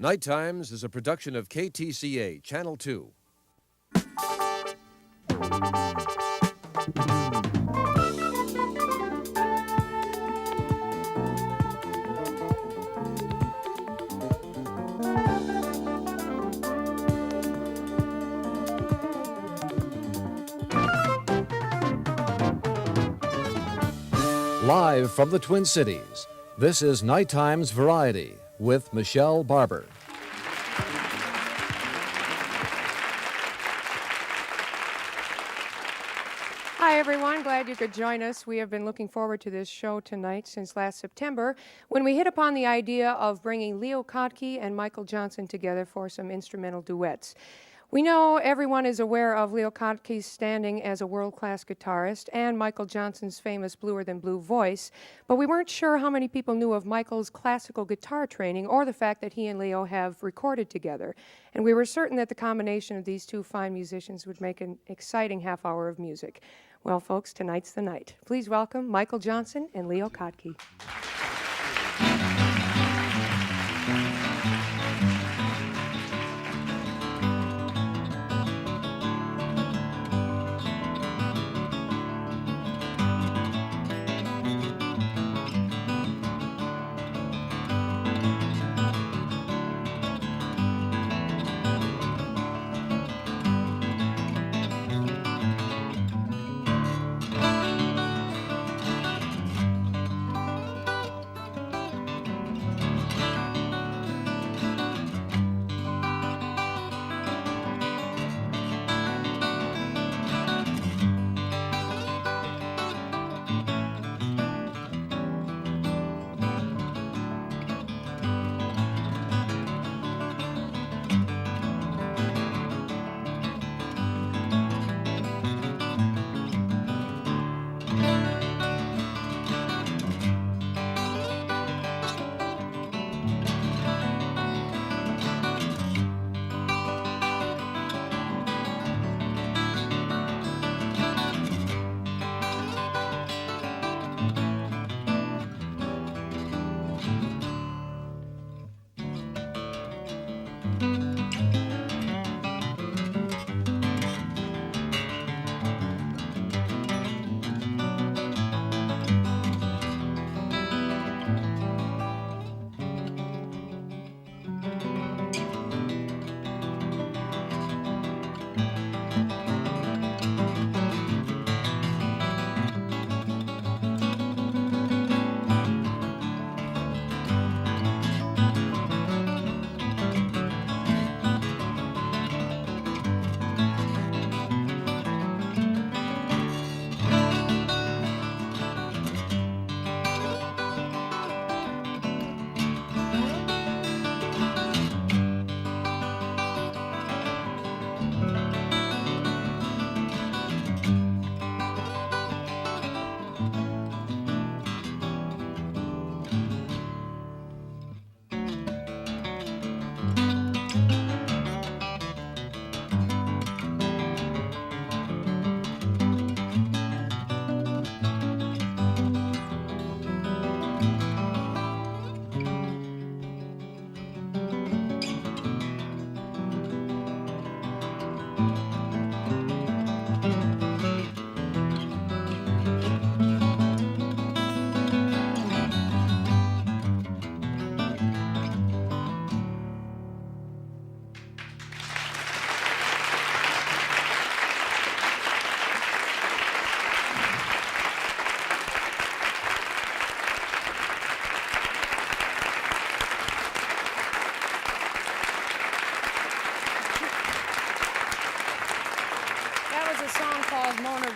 Night Times is a production of KTCA, Channel 2. Live from the Twin Cities, this is Night Times Variety with Michelle Barber. Hi, everyone. Glad you could join us. We have been looking forward to this show tonight since last September when we hit upon the idea of bringing Leo Kottke and Michael Johnson together for some instrumental duets. We know everyone is aware of Leo Kottke's standing as a world-class guitarist and Michael Johnson's famous bluer than blue voice, but we weren't sure how many people knew of Michael's classical guitar training or the fact that he and Leo have recorded together. And we were certain that the combination of these two fine musicians would make an exciting half hour of music. Well, folks, tonight's the night. Please welcome Michael Johnson and Leo Kottke.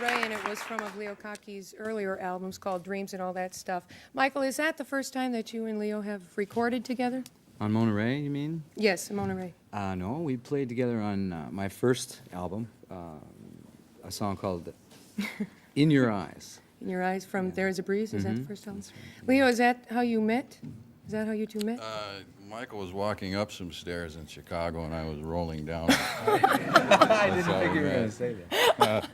And it was from of Leo Kottke's earlier albums called Dreams and all that stuff. Michael, is that the first time that you and Leo have recorded together? On Monterey, you mean? Yes, Monterey. No, we played together on my first album, a song called In Your Eyes. In Your Eyes from There Is a Breeze, is that the first album? Right. Leo, is that how you met? Is that how you two met? Michael was walking up some stairs in Chicago, and I was rolling down. I didn't think you were going to say that.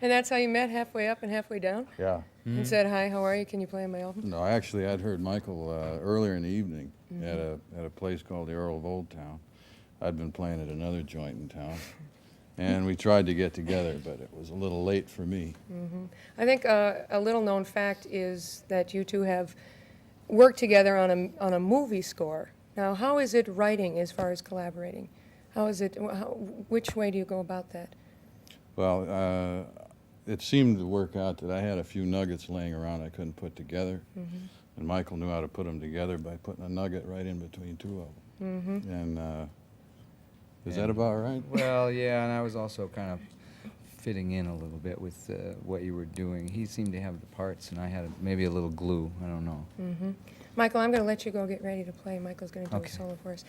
And that's how you met, halfway up and halfway down? Yeah. And said, hi, how are you? Can you play on my album? No, actually, I'd heard Michael earlier in the evening at a place called the Earl of Old Town. I'd been playing at another joint in town, and we tried to get together, but it was a little late for me. I think a little-known fact is that you two have worked together on a movie score. Now, how is it writing as far as collaborating? How is it? Which way do you go about that? Well, it seemed to work out that I had a few nuggets laying around I couldn't put together, and Michael knew how to put them together by putting a nugget right in between two of them. And is that about right? Well, yeah, and I was also kind of fitting in a little bit with what you were doing. He seemed to have the parts, and I had maybe a little glue. I don't know. Michael, I'm going to let you go get ready to play. Michael's going to do Okay. a solo for us.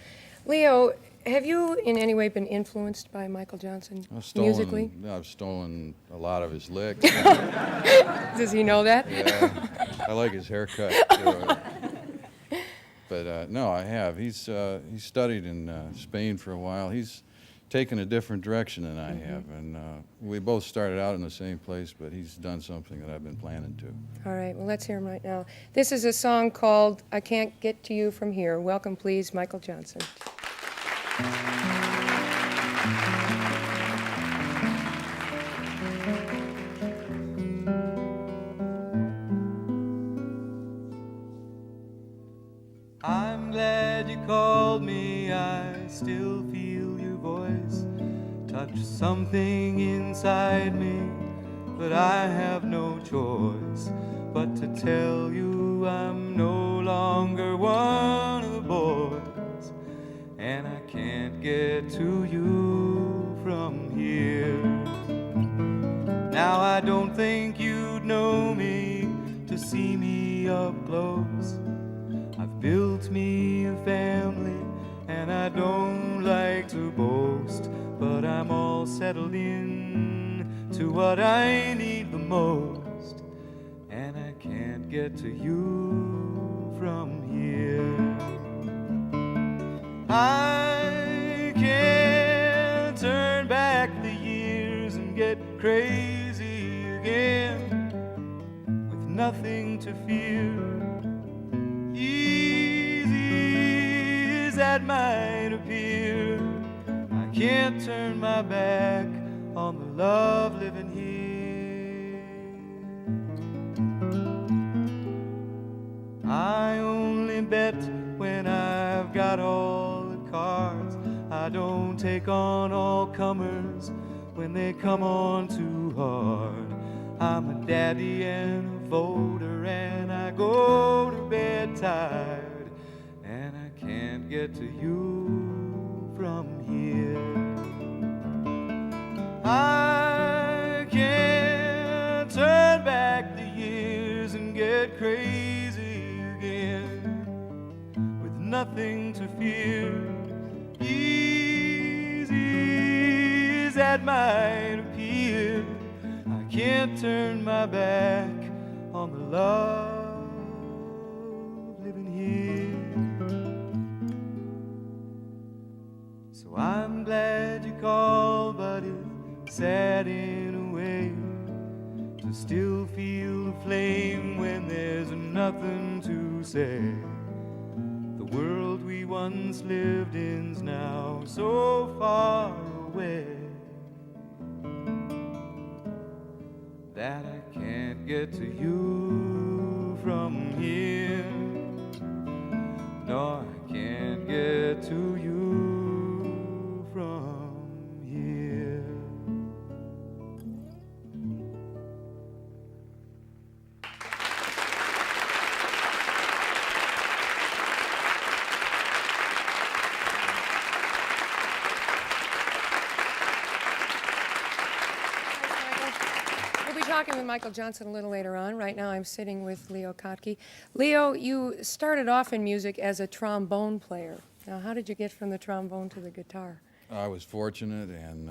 Leo, have you in any way been influenced by Michael Johnson musically? I've stolen a lot of his licks. Does he know that? Yeah, I like his haircut. But no, I have. He's studied in Spain for a while. He's taken a different direction than I have, and we both started out in the same place, but he's done something that I've been planning to. All right, well, let's hear him right now. This is a song called I Can't Get to You From Here. Welcome, please, Michael Johnson. I'm glad you called me, I still feel your voice touch something inside me, but I have no choice but to tell you I'm no longer one of the boys, and I can't get to you from here. Now I don't think you'd know me to see me up close. I've built me a family, and I don't like to boast, but I'm all settled in to what I need the most, and I can't get to you from here. I can't turn back the years and get crazy again with nothing to fear. Easy as that might appear, I can't turn my back on the love living here. I only bet when I've got all the cards. I don't take on all comers when they come on too hard. I'm a daddy and a voter, and I go to bed tired, and I can't get to you from here. I can't turn back the years and get crazy again with nothing to fear. Easy as that might appear, I can't turn my back on the love living here. So I'm glad you called, but it's sad in a way to still feel the flame when there's nothing to say. The world we once lived in's now so far away that I can't get to you from here. No, I can't get to you from here. We'll be talking with Michael Johnson a little later on. Right now I'm sitting with Leo Kottke. Leo, you started off in music as a trombone player. Now, how did you get from the trombone to the guitar? I was fortunate, and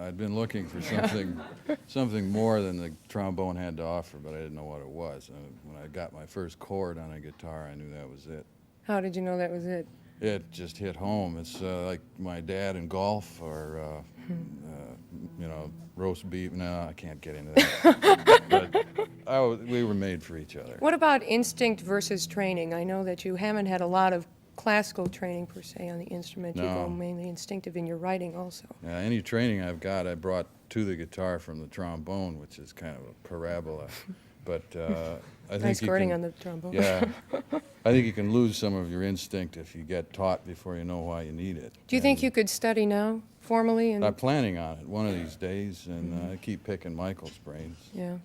I'd been looking for something more than the trombone had to offer, but I didn't know what it was. When I got my first chord on a guitar, I knew that was it. How did you know that was it? It just hit home. It's like my dad in golf, or you know, roast beef. No, I can't get into that. But we were made for each other. What about instinct versus training? I know that you haven't had a lot of classical training per se on the instrument. You No. go mainly instinctive in your writing also. Any training I've got, I brought to the guitar from the trombone, which is kind of a parabola. But I think Nice you chording can, on the trombone. Yeah, I think you can lose some of your instinct if you get taught before you know why you need it. Do you think And you could study now, formally? And I'm planning on it one of these days, and I keep picking Michael's brains. yeah,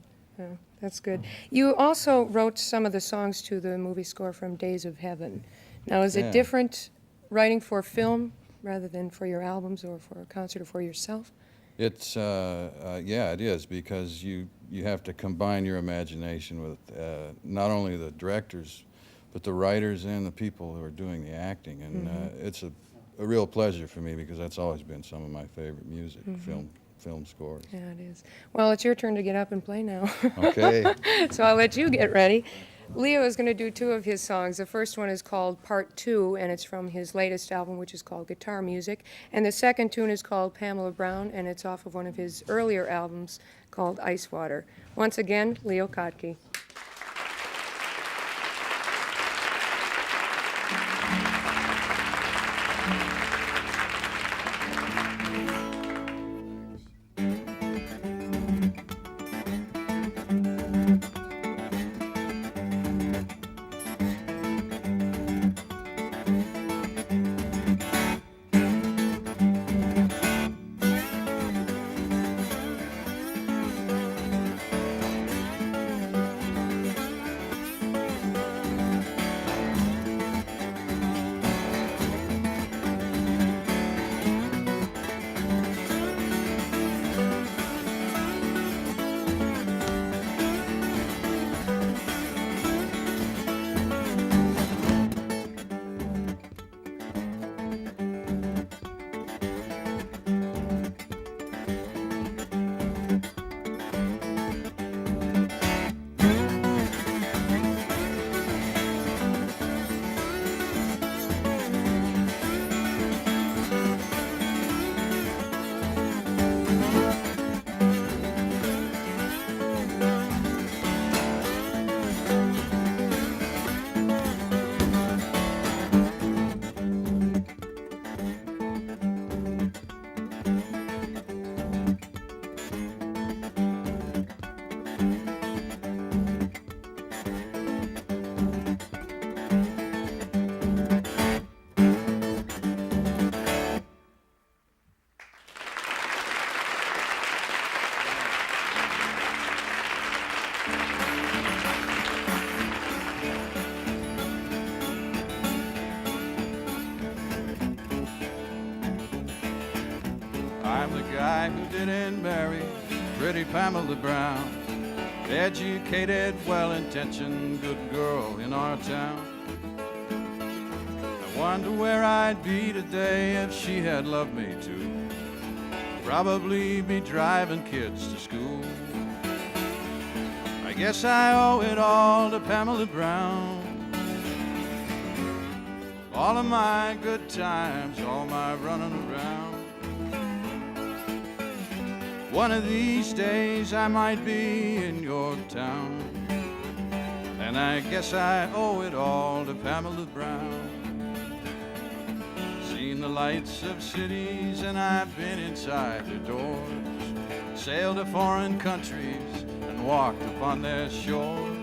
that's good. You also wrote some of the songs to the movie score from Days of Heaven. Now, is it Yeah. different writing for film rather than for your albums or for a concert or for yourself? It's yeah, it is, because you have to combine your imagination with not only the directors, but the writers and the people who are doing the acting, and it's a real pleasure for me, because that's always been some of my favorite music, film scores. Yeah, it is. Well, it's your turn to get up and play now. Okay. So I'll let you get ready. Leo is going to do two of his songs. The first one is called Part 2, and it's from his latest album, which is called Guitar Music. And the second tune is called Pamela Brown, and it's off of one of his earlier albums called Ice Water. Once again, Leo Kottke. I'm the guy who didn't marry pretty Pamela Brown, educated, well-intentioned, good girl in our town. I wonder where I'd be today if she had loved me too. Probably be driving kids to school. I guess I owe it all to Pamela Brown. All of my good times, all my running around. One of these days I might be in your town, and I guess I owe it all to Pamela Brown. Seen the lights of cities and I've been inside their doors, sailed to foreign countries and walked upon their shores.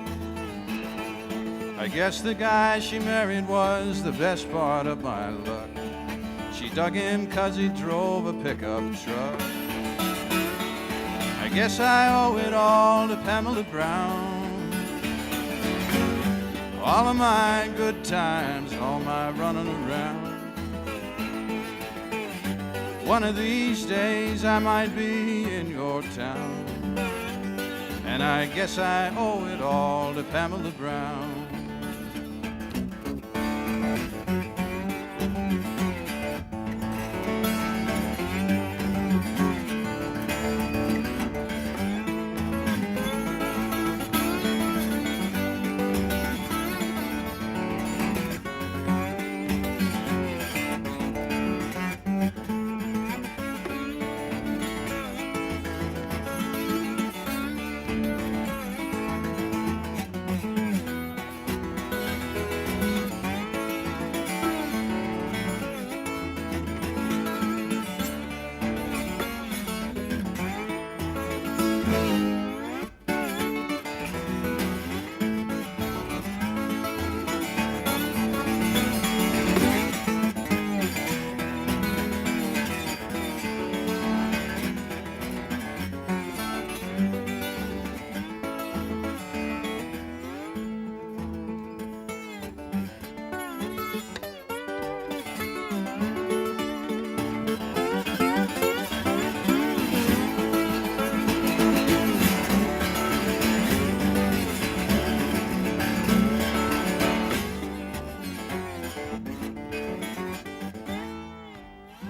I guess the guy she married was the best part of my luck. She dug him 'cause he drove a pickup truck. I guess I owe it all to Pamela Brown. All of my good times, all my running around. One of these days I might be in your town, and I guess I owe it all to Pamela Brown.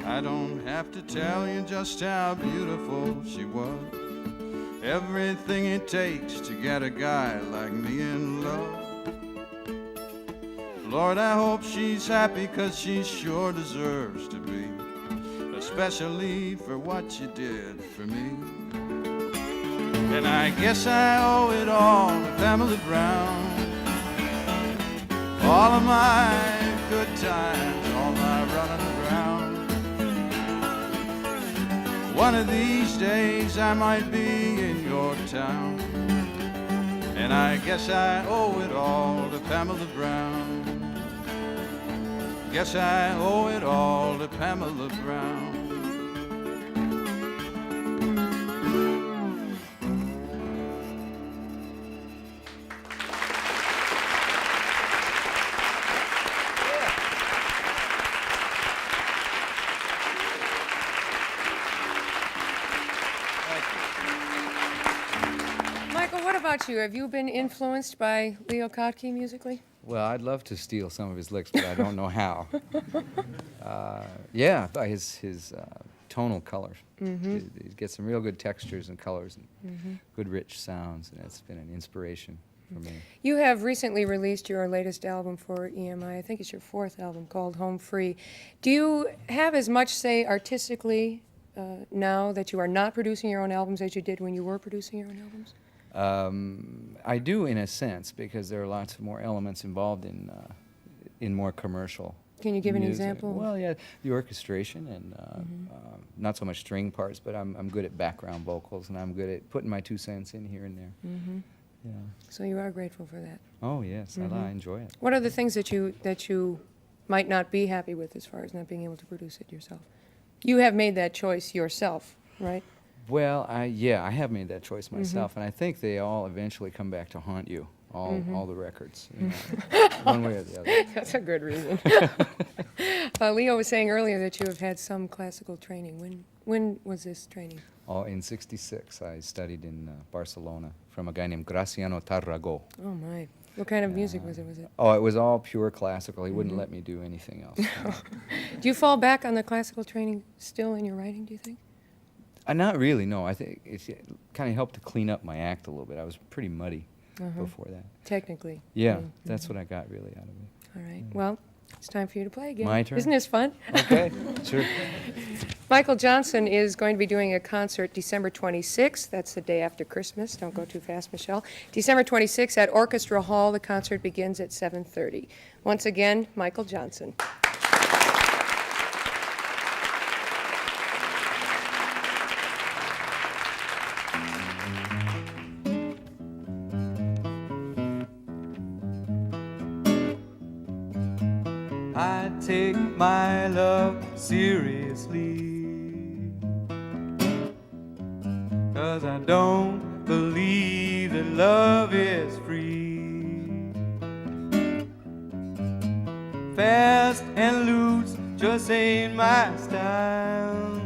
I don't have to tell you just how beautiful she was. Everything it takes to get a guy like me in love. Lord, I hope she's happy, 'cause she sure deserves to be, especially for what you did for me. And I guess I owe it all to Pamela Brown. All of my good times, all my running around. One of these days I might be in your town, and I guess I owe it all to Pamela Brown. Guess I owe it all to Pamela Brown. Michael, what about you? Have you been influenced by Leo Kottke musically? Well, I'd love to steal some of his licks, but I don't know how. Yeah, by his tonal colors. He gets some real good textures and colors and good rich sounds, and it's been an inspiration for me. You have recently released your latest album for EMI. I think it's your 4th album, called Home Free. Do you have as much say artistically now that you are not producing your own albums as you did when you were producing your own albums? I do, in a sense, because there are lots of more elements involved in more commercial. Can you give an music. example? Well, yeah, the orchestration and not so much string parts, but I'm good at background vocals, and I'm good at putting my 2 cents in here and there. Yeah. So you are grateful for that. Oh yes, I enjoy it. What are the things that you might not be happy with as far as not being able to produce it yourself? You have made that choice yourself, right? Well, I have made that choice myself, and I think they all eventually come back to haunt you. All the records, you know, one way or the other. That's a good reason. Leo was saying earlier that you have had some classical training. When was this training? Oh, in '66, I studied in Barcelona from a guy named Graciano Tarragó. Oh my! What kind of music was it? Oh, it was all pure classical. He wouldn't let me do anything else. Do you fall back on the classical training still in your writing, do you think? Not really, no. I think it kind of helped to clean up my act a little bit. I was pretty muddy before that. Technically. Yeah, that's what I got really out of it. All right. Well, it's time for you to play again. My turn? Isn't this fun? Okay, sure. Michael Johnson is going to be doing a concert December 26th. That's the day after Christmas. Don't go too fast, Michelle. December 26th at Orchestra Hall. The concert begins at 7:30. Once again, Michael Johnson. I take my love seriously, 'cause I don't believe that love is free. Fast and loose just ain't my style.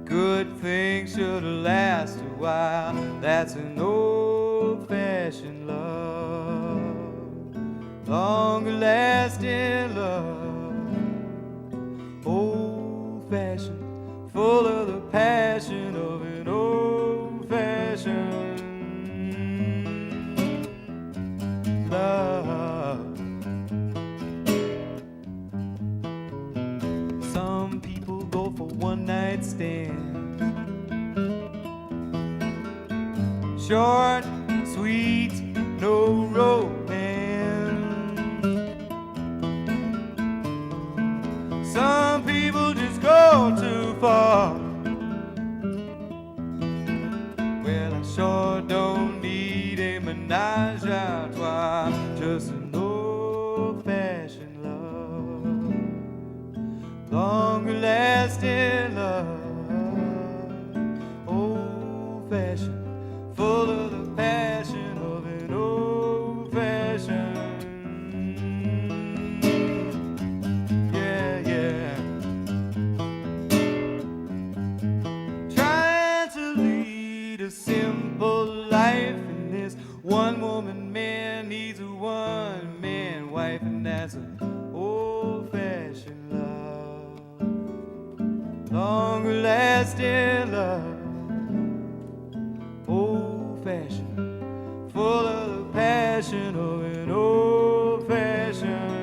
Good things should last a while. That's an old-fashioned love, longer lasting love. Old-fashioned, full of the passion of an old-fashioned love. Some people go for one-night stands, short, sweet, no romance. Some people just go too far. Well, I sure don't need a menage a trois, just an old-fashioned love, longer lasting love. Old-fashioned, full of the passion of an old-fashioned. Yeah, yeah. Trying to lead a simple life in this one-woman man needs a one-man wife, and that's an old in love. Old fashioned, full of the passion of an old fashioned.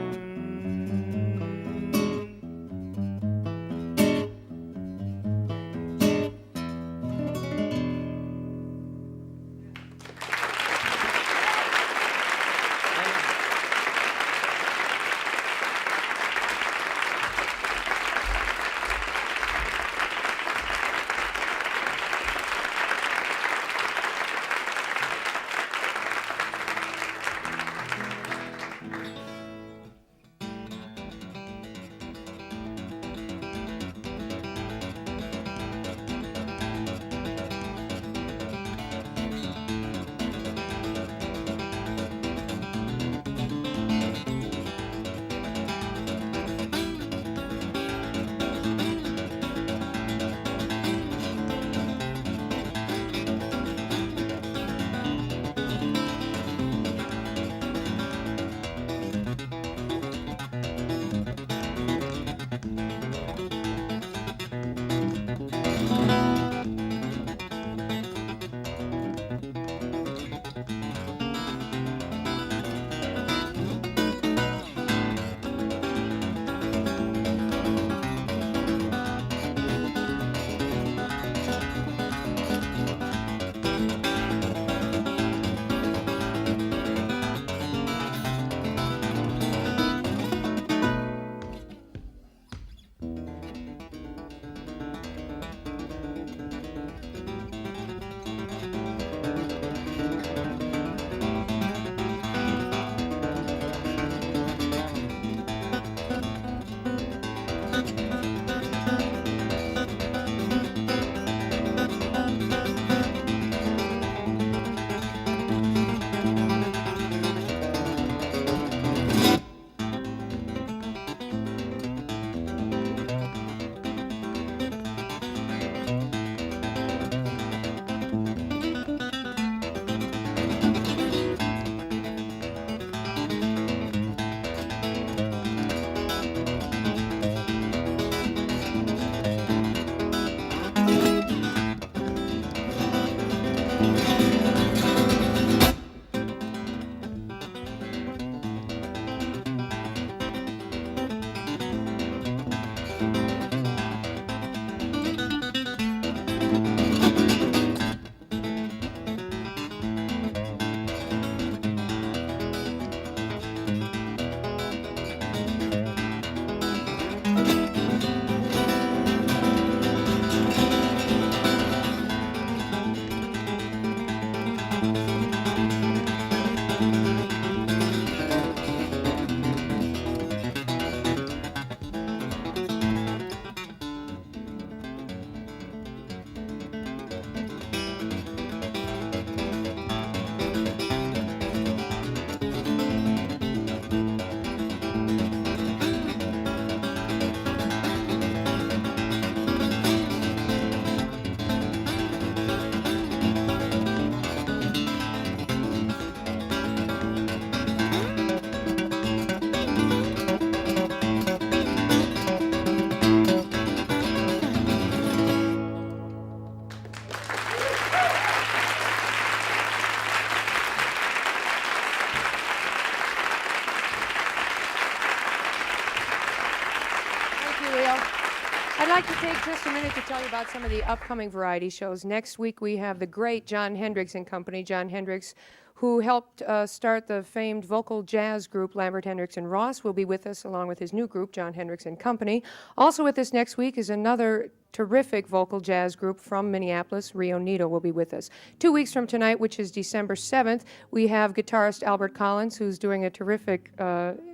I'd like to take just a minute to tell you about some of the upcoming variety shows. Next week we have the great John Hendricks and Company. John Hendricks, who helped start the famed vocal jazz group Lambert Hendricks and Ross, will be with us along with his new group, John Hendricks and Company. Also with us next week is another terrific vocal jazz group from Minneapolis, Rio Nito, will be with us. 2 weeks from tonight, which is December 7th, we have guitarist Albert Collins, who's doing a terrific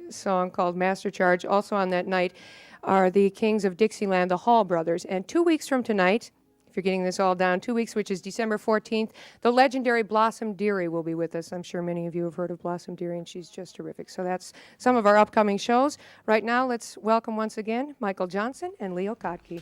song called Master Charge. Also on that night are the Kings of Dixieland, the Hall Brothers. And 2 weeks from tonight, if you're getting this all down, 2 weeks, which is December 14th, the legendary Blossom Dearie will be with us. I'm sure many of you have heard of Blossom Dearie, and she's just terrific. So that's some of our upcoming shows. Right now, let's welcome once again Michael Johnson and Leo Kottke.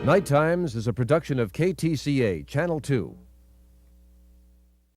Night Times is a production of KTCA Channel 2.